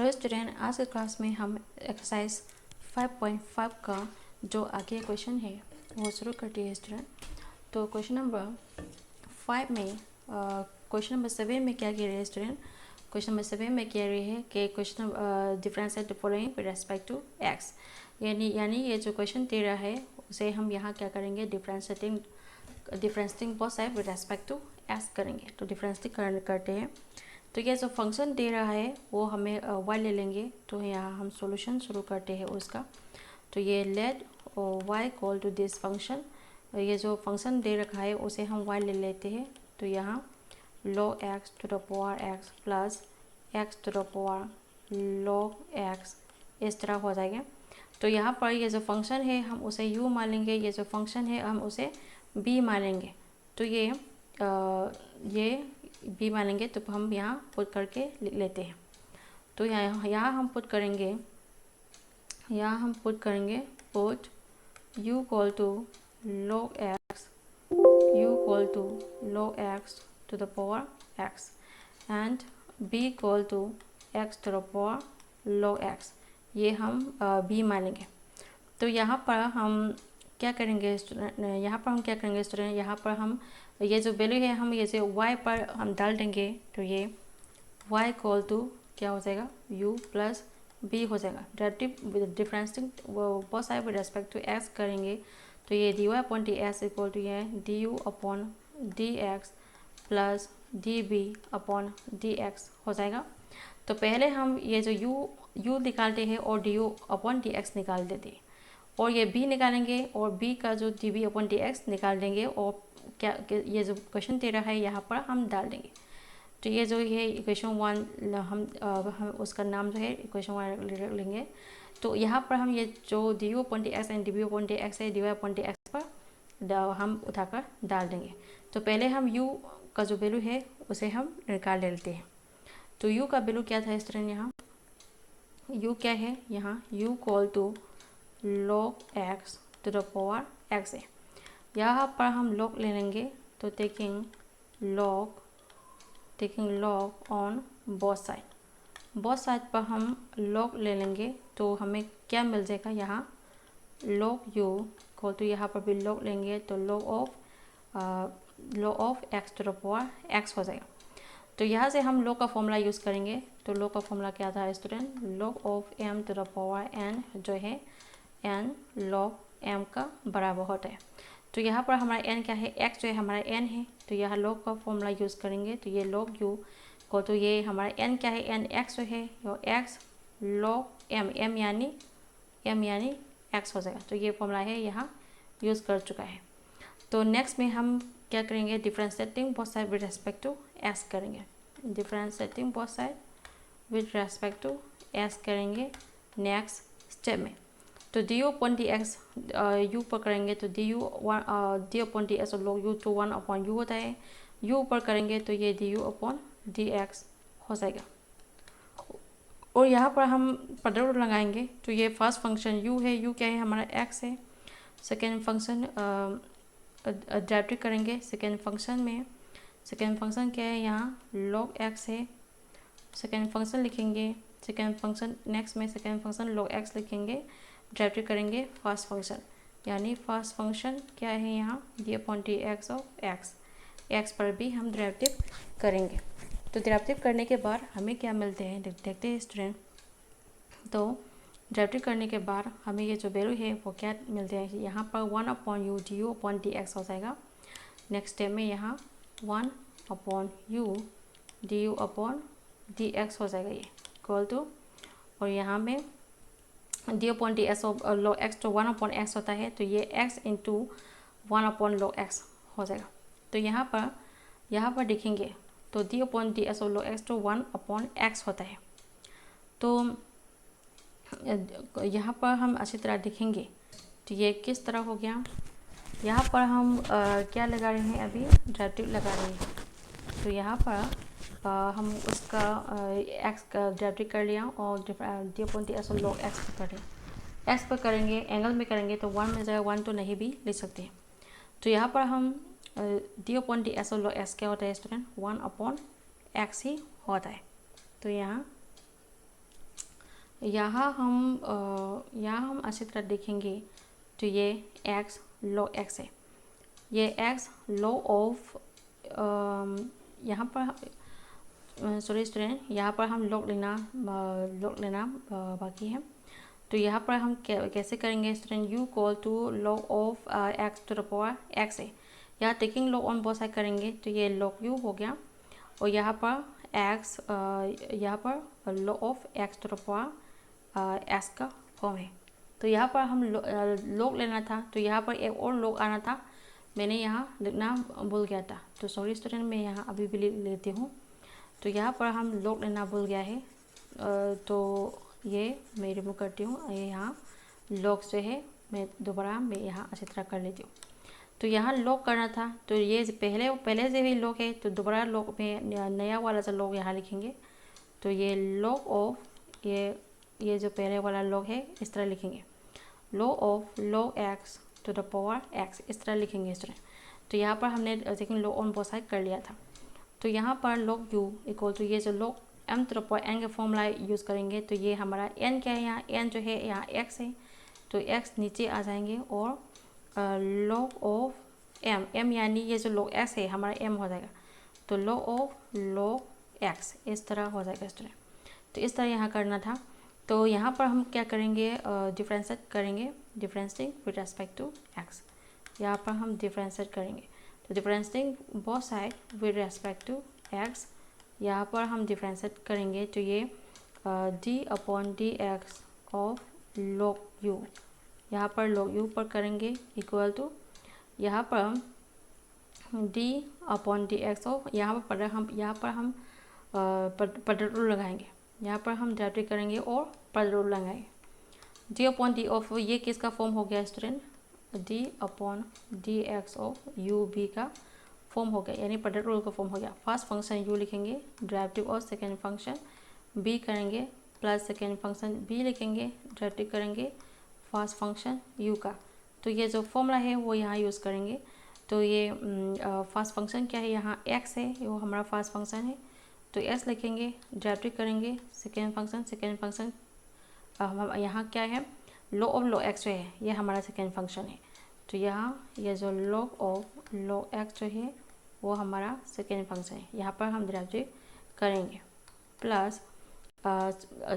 Hello student, आज के class में हम एक्सरसाइज 5.5 का जो आगे क्वेश्चन है वो शुरू करते हैं स्टूडेंट। तो क्वेश्चन नंबर 5 में क्वेश्चन नंबर 7 में क्या कह रहे हैं स्टूडेंट? क्वेश्चन नंबर 7 में कह रहे हैं कि question differentiate the following with respect to x. यानी ये जो क्वेश्चन दे रहा है उसे हम यहाँ क्या करेंगे, differentiating both side with respect to x करेंगे। तो डिफरेंशिएट करते हैं। तो ये जो फंक्शन दे रहा है वो हमें y ले लेंगे। तो यहाँ हम सॉल्यूशन शुरू करते हैं उसका। तो ये let y equal to this function, ये जो फंक्शन दे रखा है उसे हम y ले लेते हैं। तो यहाँ log x to the power x plus x to the power log x इस तरह हो जाएगा। तो यहाँ पर ये जो फंक्शन है हम उसे u मान लेंगे, ये जो फंक्शन है हम उसे b मान लेंगे। तो ये b मानेंगे तो हम यहाँ पुट करके लिख लेते हैं। तो यहाँ हम पुट करेंगे, put u equal to log x to the power x and b equal to x to the power log x, ये हम b मानेंगे। तो यहाँ पर हम क्या करेंगे स्टूडेंट, यहाँ पर हम ये जो वैल्यू है हम ये जो y पर हम डाल देंगे। तो ये y इक्वल टू क्या हो जाएगा, u प्लस b हो जाएगा। Differentiating both side with respect to x करेंगे। तो ये dy upon dx equal to ये du upon dx plus db upon dx हो जाएगा। तो पहले हम ये जो u निकालते हैं और du अपॉन dx निकाल देते हैं, और ये b निकालेंगे और b का जो db अपॉन dx निकाल देंगे, और क्या ये जो क्वेश्चन दे रहा है यहाँ पर हम डाल देंगे। तो ये जो है इक्वेशन 1, हम उसका नाम जो है इक्वेशन 1 लेंगे। तो यहाँ पर हम ये जो du upon dx and db upon dx है dy अपॉन dx पर हम उठाकर डाल देंगे। तो पहले हम u का जो वैल्यू है उसे हम निकाल लेते हैं। तो u का वैल्यू क्या था इस तरह, यहाँ u क्या है, यहाँ u equal to log x to the power x है। यहाँ पर हम log ले लेंगे। तो taking log on both side पर हम log ले लेंगे। तो हमें क्या मिल जाएगा, यहाँ log u इक्वल टू, यहाँ पर भी log लेंगे तो log of x to the power x हो जाएगा। तो यहाँ से हम log का फॉर्मूला यूज़ करेंगे। तो log का फॉर्मूला क्या था student, log of m to the power n जो है n log m का बराबर होता है। तो यहाँ पर हमारा n क्या है, x जो है हमारा n है। तो यहाँ log का फॉर्मूला यूज़ करेंगे। तो ये log u को, तो ये हमारा n क्या है, n x जो है, और x log m यानी x हो जाएगा। तो ये फॉर्मूला है यहाँ यूज़ कर चुका है। तो नेक्स्ट में हम क्या करेंगे, differentiating both side with respect to s करेंगे। Differentiating both side with respect to s करेंगे नेक्स्ट स्टेप में। तो du अपॉन dx u पर करेंगे तो d अपॉन dx और log u तो 1 अपॉन u होता है। u पर करेंगे तो ये du अपॉन dx हो जाएगा। और यहाँ पर हम प्रोडक्ट लगाएंगे। तो ये फर्स्ट फंक्शन u है, u क्या है हमारा x है। सेकेंड फंक्शन डेरिवेटिव करेंगे सेकेंड फंक्शन क्या है, यहाँ log x है। सेकेंड फंक्शन लिखेंगे, सेकेंड फंक्शन नेक्स्ट में सेकेंड फंक्शन log x लिखेंगे, डेरिवेटिव करेंगे फर्स्ट फंक्शन, यानी फर्स्ट फंक्शन क्या है यहाँ d upon dx of x पर भी हम डेरिवेटिव करेंगे। तो डेरिवेटिव करने के बाद हमें क्या मिलते हैं देखते हैं स्टूडेंट। तो डेरिवेटिव करने के बाद हमें ये जो वैल्यू है वो क्या मिलते हैं, यहाँ पर 1 upon u du upon dx हो जाएगा। नेक्स्ट स्टेप में यहाँ 1 upon u du upon dx हो जाएगा, ये इक्वल टू, और यहाँ में d upon dx log x तो 1 अपॉन x होता है। तो ये x into 1 upon log x हो जाएगा। तो यहाँ पर देखेंगे तो d upon dx log x तो 1 अपॉन x होता है। तो यहाँ पर हम अच्छी तरह देखेंगे तो ये किस तरह हो गया। यहाँ पर हम क्या लगा रहे हैं, अभी डेरिवेटिव लगा रहे हैं। तो यहाँ पर हम उसका x का डेरिवेटिव कर लिया और d अपॉन dx और log x पर करें, x पर करेंगे एंगल में करेंगे तो 1 मिल जाएगा, 1 तो नहीं भी ले सकते। तो यहाँ पर हम d अपॉन dx और log x क्या होता है स्टूडेंट, 1 अपॉन x ही होता है। तो यहाँ यहाँ हम अच्छी तरह देखेंगे तो ये x log x है, ये x log ऑफ यहाँ पर सॉरी स्टूडेंट, यहाँ पर हम log लेना बाकी है। तो यहाँ पर हम कैसे करेंगे student, u equal to log of x to the power x है, यहाँ taking log on both side करेंगे तो ये log u हो गया, और यहाँ पर x यहाँ पर log of x to the power x का फॉर्म है। तो यहाँ पर हम log लेना था, तो यहाँ पर एक और log आना था, मैंने यहाँ लिखना भूल गया था, तो सॉरी स्टूडेंट मैं यहाँ अभी भी लिख लेती हूँ। तो यहाँ पर हम log लेना भूल गया है, तो ये मैं रिमूव करती हूँ, ये यहाँ log जो है मैं दोबारा यहाँ अच्छी तरह कर लेती हूँ। तो यहाँ log करना था, तो ये पहले से भी log है, तो दोबारा log में नया वाला सा log यहाँ लिखेंगे। तो ये log ऑफ ये जो पहले वाला log है इस तरह लिखेंगे, log of log x to the power x, इस तरह लिखेंगे स्टूडेंट। तो यहाँ पर हमने second log on both side कर लिया था। तो यहाँ पर log u इक्वल टू ये जो log m to the power n का फॉर्मूला यूज़ करेंगे। तो ये हमारा n क्या है, यहाँ n जो है यहाँ x है, तो x नीचे आ जाएंगे और log ऑफ m यानी ये जो log x है हमारा m हो जाएगा, तो log ऑफ log x इस तरह हो जाएगा स्टूडेंट। तो इस तरह यहाँ करना था। तो यहाँ पर हम क्या करेंगे, डिफरेंशिएट करेंगे, differentiating with respect to x, यहाँ पर हम डिफरेंशिएट करेंगे। तो differentiating both side with respect to x, यहाँ पर हम डिफरेंशिएट करेंगे तो ये d upon d x of log u, यहाँ पर log u पर करेंगे इक्वल टू यहाँ पर d upon d x of, यहाँ पर हम पॉजिटिव रूल लगाएंगे, यहाँ पर हम डेरिवेटिव करेंगे और पॉजिटिव रूल लगाएंगे। d अपॉन डी ऑफ ये किसका फॉर्म हो गया student, d upon d x of u b का फॉर्म हो गया, यानी पॉजिटिव रूल का फॉर्म हो गया। फर्स्ट फंक्शन u लिखेंगे, डेरिवेटिव और सेकेंड फंक्शन b करेंगे, प्लस सेकेंड फंक्शन b लिखेंगे, डेरिवेटिव करेंगे फर्स्ट फंक्शन u का। तो ये जो फॉर्मूला है वो यहाँ यूज़ करेंगे। तो ये फर्स्ट फंक्शन क्या है, यहाँ x है, वो हमारा फर्स्ट फंक्शन है, तो s लिखेंगे, डेरिवेटिव करेंगे सेकेंड फंक्शन हम यहाँ क्या है, log ऑफ log x जो है ये हमारा सेकेंड फंक्शन है। तो यहाँ ये जो log ऑफ log x जो है वो हमारा सेकेंड फंक्शन है, यहाँ पर हम डेरिवेटिव करेंगे, प्लस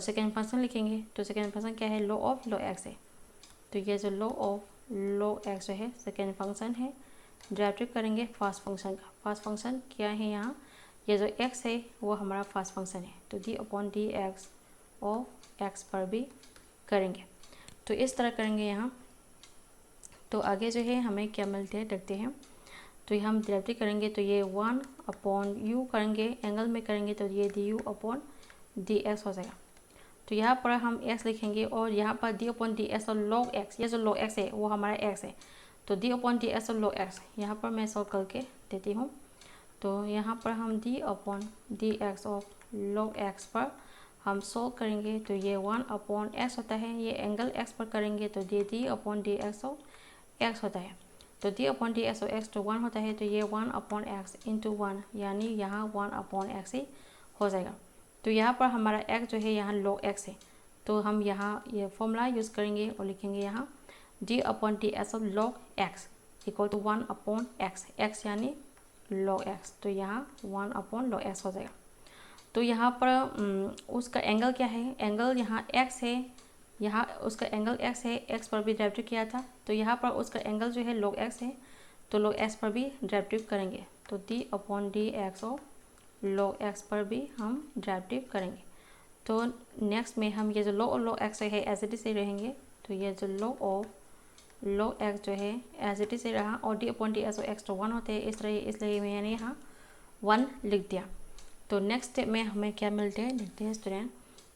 सेकेंड फंक्शन लिखेंगे। तो सेकेंड फंक्शन क्या है, log ऑफ log x है, तो ये जो log ऑफ log x जो है सेकेंड फंक्शन है, डेरिवेटिव करेंगे फर्स्ट फंक्शन का। फर्स्ट फंक्शन क्या है, यहाँ ये जो x है वो हमारा फर्स्ट फंक्शन है, तो d upon d x of x पर भी करेंगे। तो इस तरह करेंगे यहाँ। तो आगे जो है हमें क्या मिलते हैं देखते हैं। तो हम डेरिवेटिव करेंगे तो ये 1 अपॉन u करेंगे, एंगल में करेंगे तो ये du अपॉन डी एक्स हो जाएगा। तो यहाँ पर हम x लिखेंगे और यहाँ पर d अपॉन डी एक्स और log x, ये जो log x है वो हमारा x है, तो d अपॉन डी एक्स और log x यहाँ पर मैं सॉल्व करके देती हूँ। तो यहाँ पर हम d upon d x of log x पर हम सॉल्व करेंगे तो ये 1 अपॉन x होता है, ये एंगल x पर करेंगे तो ये d upon d x of x होता है, तो d upon d x of x तो 1 होता है, तो ये 1 अपॉन x इंटू 1 यानी यहाँ 1 अपॉन x ही हो जाएगा। तो यहाँ पर हमारा x जो है यहाँ log x है, तो हम यहाँ ये फॉर्मूला यूज़ करेंगे और लिखेंगे यहाँ d upon d x of log x equal to 1 upon x यानी log x, तो यहाँ 1 अपॉन log x हो जाएगा। तो यहाँ पर उसका एंगल क्या है, एंगल यहाँ x है, यहाँ उसका एंगल x है, x पर भी डेरिवेटिव किया था, तो यहाँ पर उसका एंगल जो है log x है, तो log x पर भी डेरिवेटिव करेंगे, तो d upon d x of log x पर भी हम डेरिवेटिव करेंगे। तो नेक्स्ट में हम ये जो log x है एज इट इज से रहेंगे, तो ये जो log x जो है एज इट इज से रहा, और d upon d x of x तो 1 होते हैं, इसलिए मैंने यहाँ 1 लिख दिया। तो नेक्स्ट स्टेप में हमें क्या मिलते हैं देखते हैं स्टूडेंट।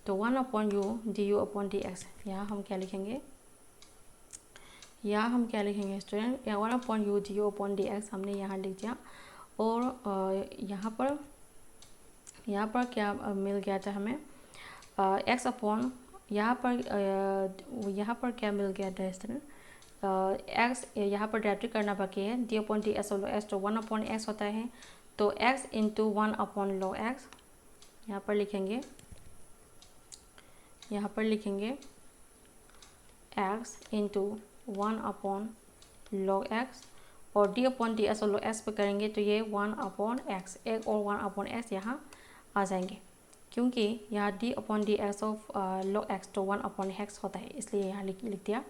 तो 1 upon U D u upon d x, यहाँ हम क्या लिखेंगे, स्टूडेंट, या 1 upon U D u upon d x हमने यहाँ लिख दिया। और यहाँ पर क्या मिल गया था हमें, x अपॉन यहाँ पर क्या मिल गया था स्टूडेंट, x यहाँ पर डेरिवेटिव करना बाकी है, d upon d x of x तो 1 अपॉन x होता है, तो x into 1 upon log x यहाँ पर लिखेंगे, यहाँ पर लिखेंगे x into 1 upon log x, और d अपॉन डी एस और log x पे करेंगे तो ये 1 अपॉन एक्स, एक और 1 अपॉन एक्स यहाँ आ जाएंगे, क्योंकि यहाँ d upon d x of log x तो 1 अपॉन एक्स होता है, इसलिए यहाँ लिख दिया।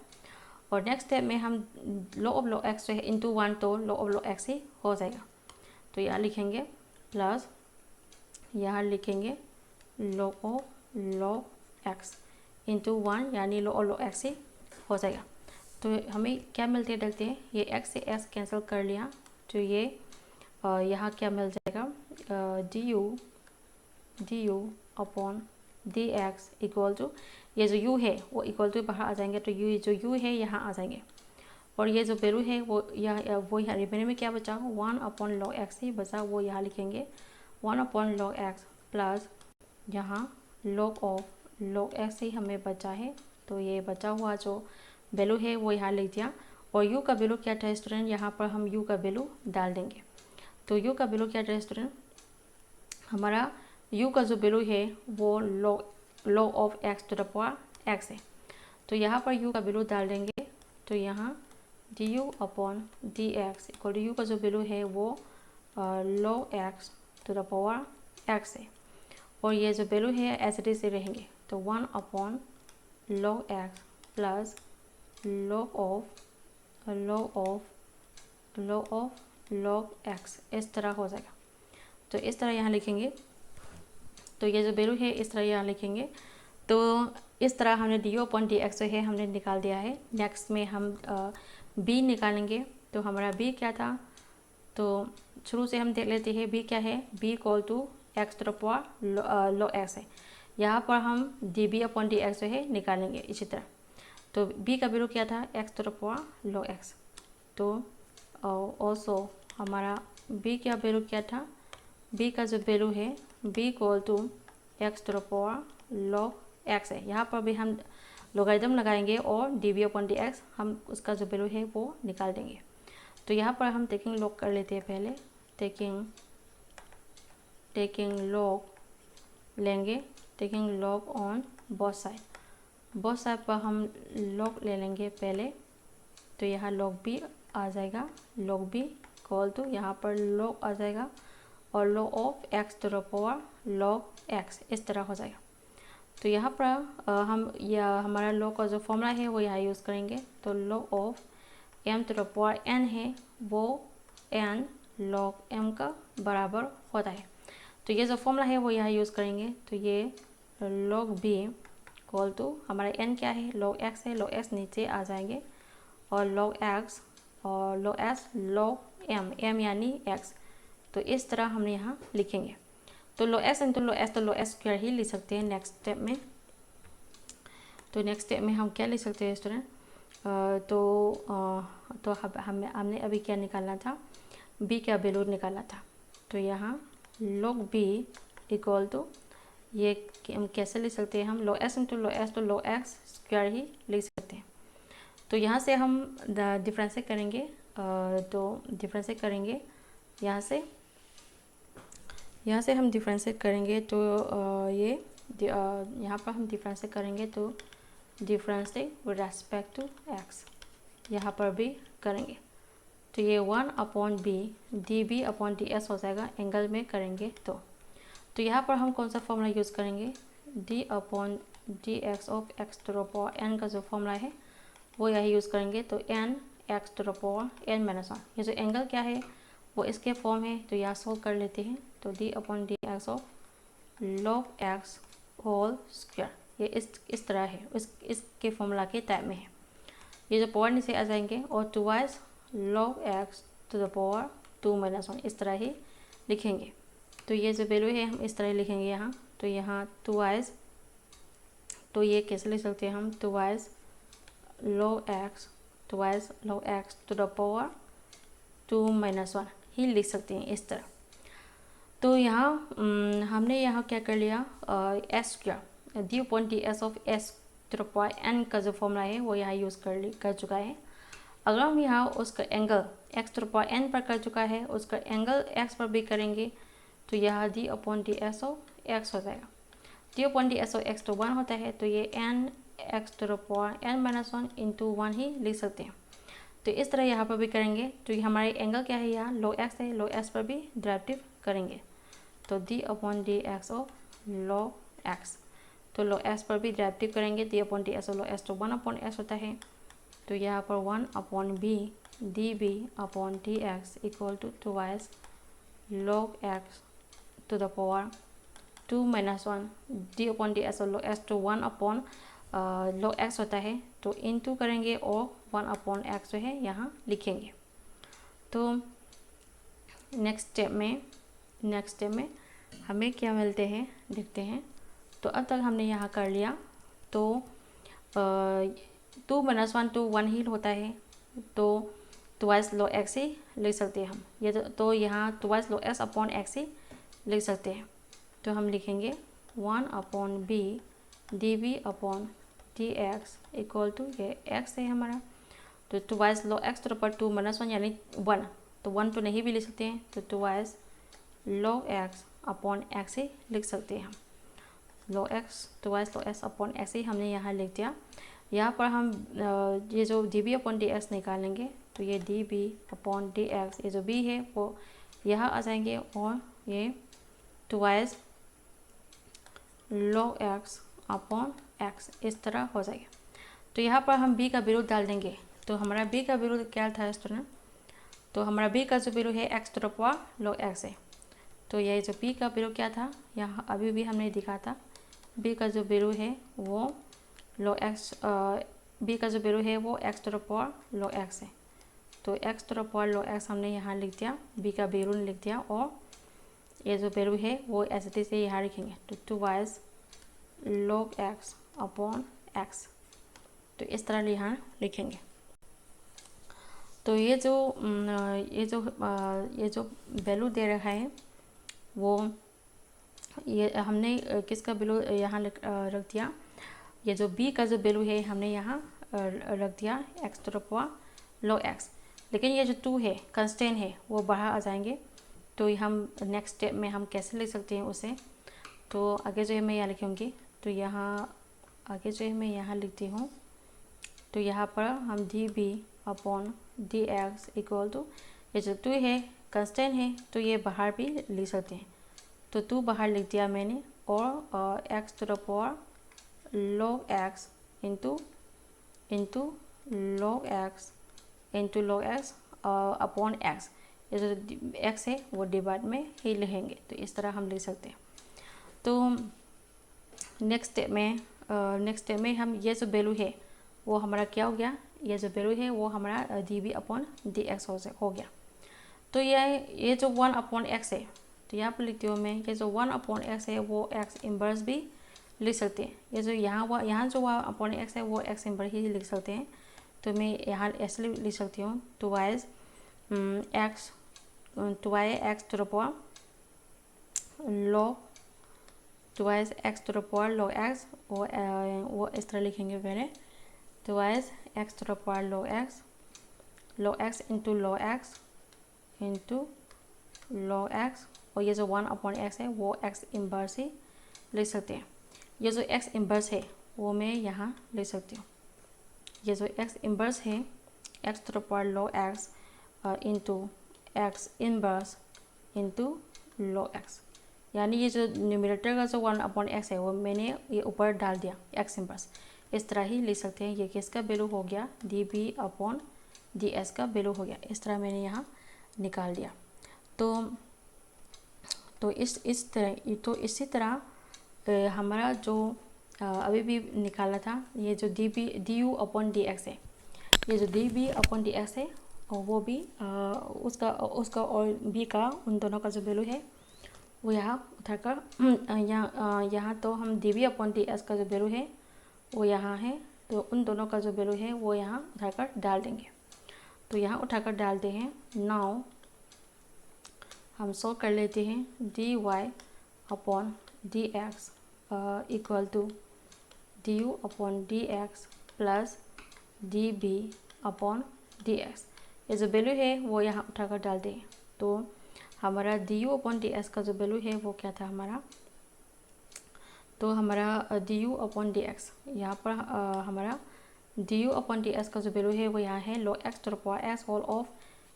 और नेक्स्ट स्टेप में हम log ऑफ log x जो है इंटू 1 तो log ऑफ log x ही हो जाएगा। तो यहाँ लिखेंगे प्लस यहाँ लिखेंगे log of log x into 1 यानी log ऑफ log x ही हो जाएगा। तो हमें क्या मिलते हैं देखते हैं, ये x से s कैंसिल कर लिया तो ये यहाँ क्या मिल जाएगा, du upon d x equal to ये जो u है वो इक्वल टू बाहर आ जाएंगे, तो u जो u है यहाँ आ जाएंगे, और ये जो वैल्यू है वो यहाँ रिमेनिंग में क्या बचा, 1 अपॉन log x ही बचा, वो यहाँ लिखेंगे 1 अपॉन log x प्लस यहाँ log ऑफ log x ही हमें बचा है, तो ये बचा हुआ जो वैल्यू है वो यहाँ लिख दिया। और u का वैल्यू क्या था स्टूडेंट, यहाँ पर हम u का वैल्यू डाल देंगे। तो u का वैल्यू क्या था स्टूडेंट, हमारा u का जो वैल्यू है वो log of x to the power x है, तो यहाँ पर u का वैल्यू डाल देंगे। तो यहाँ du upon d x equal to u का जो वैल्यू है वो log x to the power x है, और ये जो वैल्यू है एज इट इज से रहेंगे, तो 1 upon log x plus log of log x इस तरह हो जाएगा। तो इस तरह यहाँ लिखेंगे, तो ये जो वैल्यू है इस तरह यहाँ लिखेंगे। तो इस तरह हमने डी अपॉन डी एक्स जो है हमने निकाल दिया है। नेक्स्ट में हम b निकालेंगे, तो हमारा b क्या था, तो शुरू से हम देख लेते हैं b क्या है, b equal to x to the power log x है। यहाँ पर हम d b upon d x जो है निकालेंगे इसी तरह। तो b का वैल्यू क्या था, x to the power log x, तो ऑल्सो हमारा b का वैल्यू क्या था, b का जो वैल्यू है b equal to x to the power log x है। यहाँ पर भी हम लोगारिथम लगाएंगे और d b upon d x हम उसका जो वैल्यू है वो निकाल देंगे। तो यहाँ पर हम टेकिंग लॉग कर लेते हैं, पहले टेकिंग लॉग लेंगे, taking log on both side पर हम लॉग ले लेंगे पहले। तो यहाँ log b आ जाएगा, log b इक्वल टू यहाँ पर log आ जाएगा और log of x to the power log x इस तरह हो जाएगा। तो यहाँ पर हम हमारा log का जो फॉर्मूला है वो यहाँ यूज़ करेंगे। तो log of m to the power n है वो n log m का बराबर होता है। तो ये जो फॉर्मूला है वो यहाँ यूज़ करेंगे। तो ये log b इक्वल टू हमारा n क्या है, log x है, log x नीचे आ जाएंगे और log x और log s log m यानी x। तो इस तरह हमने यहाँ लिखेंगे। तो log s into log s तो log s स्क्वायर ही लिख सकते हैं नेक्स्ट स्टेप में। तो नेक्स्ट स्टेप में हम क्या लिख सकते हैं स्टूडेंट, तो हमने अभी क्या निकालना था, b का वैल्यू निकालना था। तो यहाँ log b इक्वल टू ये हम कैसे लिख सकते हैं, हम log s into log s तो log x स्क्वायर ही लिख सकते हैं। तो यहाँ से हम डिफ्रेंशिएट करेंगे, तो डिफ्रेंशिएट करेंगे यहाँ से हम डिफ्रेंशिएट करेंगे। तो ये यहाँ पर हम डिफ्रेंशिएट करेंगे, तो differentiate with respect to x यहाँ पर भी करेंगे। तो ये 1 upon b d b upon d s हो जाएगा एंगल में करेंगे। तो यहाँ पर हम कौन सा फॉर्मूला यूज़ करेंगे, d upon d x of x to the power n का जो फॉर्मूला है वो यही यूज़ करेंगे। तो n x to the power n माइनस 1, ये जो एंगल क्या है वो इसके फॉर्म है। तो यहाँ सॉल्व कर लेते हैं। तो d upon d x of log x whole square ये इस तरह है, इसके फॉर्मूला के टाइप में है। ये जो पावर नीचे आ जाएंगे और 2y log x to the power 2 minus 1 इस तरह ही लिखेंगे। तो ये जो वैल्यू है हम इस तरह लिखेंगे यहाँ। तो यहाँ 2y, तो ये कैसे लिख सकते हैं हम, 2y log x to the power 2 minus 1 ही लिख सकते हैं इस तरह। तो यहाँ हमने यहाँ क्या कर लिया, s square d upon d s of s to the power n का जो फॉर्मूला है वो यहाँ यूज़ कर चुका है। अगर हम यहाँ उसका angle x to the power n पर कर चुका है, उसका एंगल x पर भी करेंगे, तो यहाँ d upon d s of x हो जाएगा। डी अपॉन डी एस और एक्स तो 1 होता है, तो ये n x to the power n minus 1 into 1 ही लिख सकते हैं। तो इस तरह यहाँ पर भी करेंगे। तो ये हमारे एंगल क्या है, यहाँ log x है, log x पर भी डेरिवेटिव करेंगे। तो d upon d x of log x, तो log x पर भी डेरिवेटिव करेंगे। d अपॉन डी एक्स और log x तो 1 अपॉन x होता है, तो यहाँ पर 1 upon b d b upon d x equal to 2y log x to the power 2 minus 1 d upon d x और log x तो 1 अपॉन log x होता है, तो इनटू करेंगे और 1 अपॉन x जो है यहाँ लिखेंगे। तो नेक्स्ट स्टेप में हमें क्या मिलते हैं देखते हैं। तो अब तक हमने यहाँ कर लिया। तो 2 माइनस 1 तो 1 ही होता है, तो ट्वाइस log x ही लिख सकते हैं हम। ये तो यहाँ twice log x upon x ही लिख सकते हैं। तो हम लिखेंगे 1 upon b d b upon d x equal to ये x है हमारा, तो ट्वाइस log x तो पर 2 माइनस 1 यानी 1, तो 1 तो नहीं भी लिख सकते हैं, तो twice log x upon x ही लिख सकते हैं हम। log x twice log x upon x ही हमने यहाँ लिख दिया। यहाँ पर हम ये जो d b upon d x निकालेंगे, तो ये d b upon d x ये जो b है वो यहाँ आ जाएंगे, और ये twice log x upon x इस तरह हो जाएगा। तो यहाँ पर हम b का वैल्यू डाल देंगे। तो हमारा b का वैल्यू क्या था स्टूडेंट, तो हमारा b का जो वैल्यू है x to the power log x है। तो ये जो b का वैल्यू क्या था, यहाँ अभी भी हमने दिखा था, b का जो वैल्यू है वो log x b का जो वैल्यू है वो x to the power log x है। तो x to the power log x हमने यहाँ लिख दिया, b का वैल्यू लिख दिया, और ये जो वैल्यू है वो ऐसे से यहाँ लिखेंगे। तो twice log x upon x, तो इस तरह यहाँ लिखेंगे। तो ये जो वैल्यू दे रखा है वो ये हमने किसका वैल्यू यहाँ रख दिया, ये जो b का जो वैल्यू है हमने यहाँ रख दिया x to the power log x। लेकिन ये जो 2 है कंस्टेंट है वो बाहर आ जाएंगे। तो हम नेक्स्ट स्टेप में हम कैसे लिख सकते हैं उसे, तो आगे जो है मैं यहाँ लिखूँगी। तो यहाँ आगे जो है मैं यहाँ लिखती हूँ, तो यहाँ पर हम d b upon d x equal to ये जो 2 है कंस्टेंट है, तो ये बाहर भी लिख सकते हैं। तो 2 बाहर लिख दिया मैंने, और x to the power log x into log x upon x, ये जो x है वो डिवाइड में ही लिखेंगे। तो इस तरह हम लिख सकते हैं। तो नेक्स्ट स्टेप में हम ये जो वैल्यू है वो हमारा क्या हो गया, ये जो वैल्यू है वो हमारा d b upon d x हो गया। तो ये जो 1 अपॉन एक्स है, तो यहाँ पर लिखती हूँ मैं, ये जो 1 अपॉन एक्स है वो एक्स इन्वर्स भी लिख सकते हैं। ये जो यहाँ जो 1 अपॉन एक्स है वो एक्स इन्वर्स ही लिख सकते हैं। तो मैं यहाँ ऐसे लिख सकती हूँ, twice x to the power log twice x to the power log x, वो इस तरह लिखेंगे पहले, twice x to the power log x into log x, और ये जो 1 अपॉन x है वो x इन्वर्स ही लिख सकते हैं। ये जो x इन्वर्स है वो मैं यहाँ लिख सकती हूँ। ये जो x इन्वर्स है x to the power log x into x inverse into log x, यानी ये जो न्यूमरेटर का जो 1 अपॉन x है वो मैंने ये ऊपर डाल दिया x इन्वर्स। इस तरह ही लिख सकते हैं। ये किसका वैल्यू हो गया, d b upon d s का वैल्यू हो गया। इस तरह मैंने यहाँ निकाल दिया। तो इसी तरह हमारा जो अभी भी निकाला था, ये जो d u upon d x है, ये जो d b upon d x है वो भी उसका और बी का उन दोनों का जो वैल्यू है वो यहाँ उठाकर यहाँ तो हम d b upon d s का जो वैल्यू है वो यहाँ है, तो उन दोनों का जो वैल्यू है वो यहाँ उठाकर डाल देंगे। तो यहाँ उठाकर डालते हैं। नाउ हम सॉल्व कर लेते हैं। D y upon d x equal to d u upon d x plus d b upon d x. ये जो वैल्यू है वो यहाँ उठाकर डालते हैं। तो हमारा d u upon d x का जो वैल्यू है वो क्या था हमारा, तो हमारा d u upon d x, यहाँ पर हमारा d u upon d x का जो वैल्यू है वो यहाँ है log x to the power x whole of,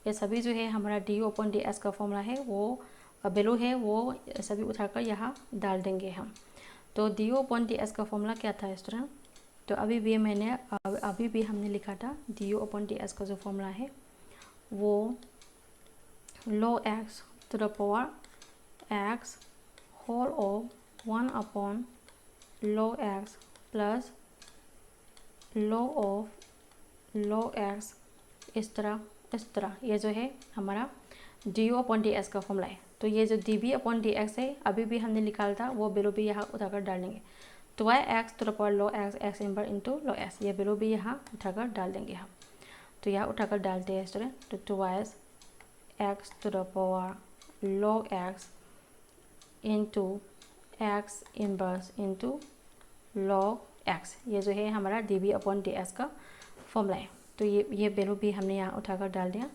ये सभी जो है हमारा d u upon d x का फॉर्मूला है, वो वैल्यू है वो सभी उठाकर यहाँ डाल देंगे हम। तो d u upon d x का फॉर्मूला क्या था स्टूडेंट? तो अभी भी हमने लिखा था d u upon d x का जो फॉर्मूला है वो log x to the power x whole of 1 upon log x plus log x इस तरह ये जो है हमारा d u upon d x का फॉर्मूला है। तो ये जो d b upon d x है अभी भी हमने निकाला था, वो वैल्यू भी यहाँ उठाकर डालेंगे। तो y x to the power log x x inverse into log x, ये वैल्यू भी यहाँ उठाकर डाल देंगे हम। तो यहाँ उठाकर डालते हैं स्टूडेंट, तो 2y x to the power log x into x inverse into log x, ये जो है हमारा d b upon d x का फॉर्मूला है। तो ये वैल्यू भी हमने यहाँ उठाकर डाल दिया।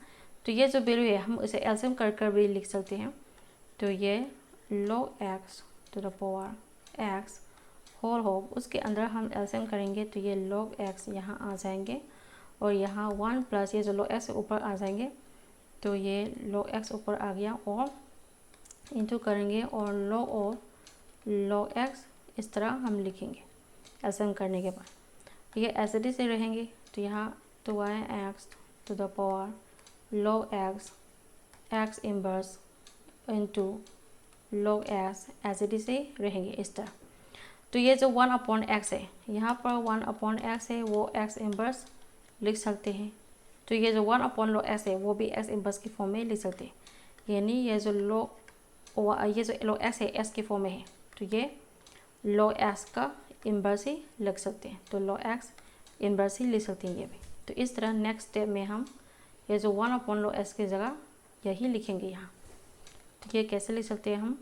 तो ये जो वैल्यू है हम उसे एलसीएम कर भी लिख सकते हैं। तो ये log x to the power x whole of, उसके अंदर हम एलसीएम करेंगे तो ये log x यहाँ आ जाएंगे और यहाँ 1 प्लस ये जो log x ऊपर आ जाएंगे, तो ये log x ऊपर आ गया और इंटू करेंगे और log x इस तरह हम लिखेंगे एलसीएम करने के बाद। ये एसिडी से रहेंगे तो यहाँ 2y to the power log x x inverse into log x एसिडी से रहेंगे इस तरह। तो ये जो 1 अपॉन एक्स है, यहाँ पर 1 अपॉन एक्स है वो x इनवर्स लिख सकते हैं। तो ये जो 1 अपॉन log x है वो भी x इनवर्स की फॉर्म में लिख सकते हैं, यानी ये जो log x है s की फॉर्म में है, तो ये log x का इनवर्स ही लिख सकते हैं। तो log x इनवर्स ही लिख सकते हैं ये भी। तो इस तरह नेक्स्ट स्टेप में हम ये जो 1 अपॉन log x की जगह यही लिखेंगे यहाँ। तो ये कैसे लिख सकते हैं हम,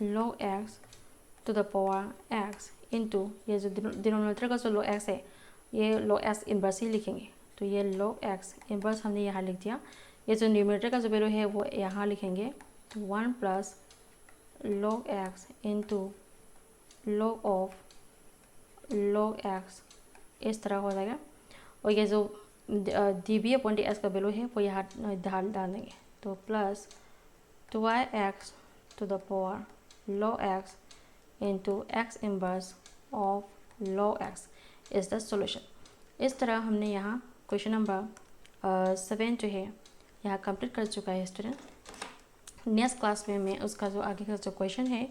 log x to the power x into ये जो डिनोमिनेटर का जो log x है ये log x इनवर्स ही लिखेंगे। तो ये log x इनवर्स हमने यहाँ लिख दिया। ये जो न्यूमरेटर का जो वैल्यू है वो यहाँ लिखेंगे 1 plus log x into log of log x इस तरह हो जाएगा। और ये जो d b upon d x का वैल्यू है वो यहाँ डाल देंगे। तो plus 2x to the power log x into x inverse of log x is the solution. इस तरह हमने यहाँ क्वेश्चन नंबर 7 जो है यहाँ कंप्लीट कर चुका है स्टूडेंट। नेक्स्ट क्लास में मैं उसका जो आगे का जो क्वेश्चन है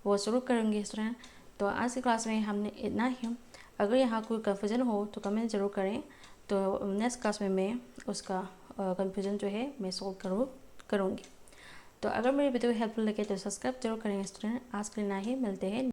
वो शुरू करेंगे स्टूडेंट। तो आज की क्लास में हमने इतना ही। अगर यहाँ कोई कन्फ्यूज़न हो तो कमेंट ज़रूर करें, तो नेक्स्ट क्लास में मैं उसका कन्फ्यूज़न जो है मैं सॉल्व करूँगी। तो अगर मेरी वीडियो हेल्पफुल लगे तो सब्सक्राइब जरूर करेंगे स्टूडेंट। आज के लिए ना ही मिलते हैं।